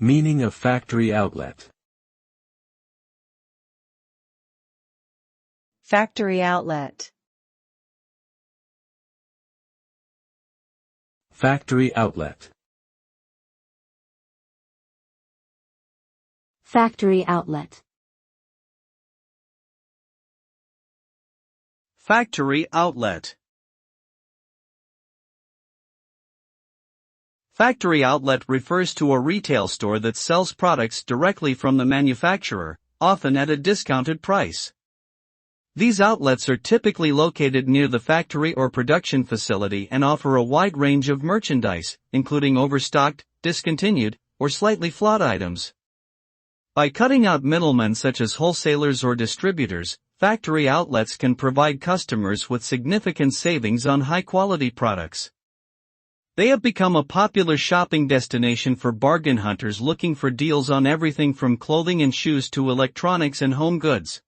Meaning of factory outlet. Factory outlet. Factory outlet. Factory outlet. Factory outlet. Factory outlet refers to a retail store that sells products directly from the manufacturer, often at a discounted price. These outlets are typically located near the factory or production facility and offer a wide range of merchandise, including overstocked, discontinued, or slightly flawed items. By cutting out middlemen such as wholesalers or distributors, factory outlets can provide customers with significant savings on high-quality products. They have become a popular shopping destination for bargain hunters looking for deals on everything from clothing and shoes to electronics and home goods.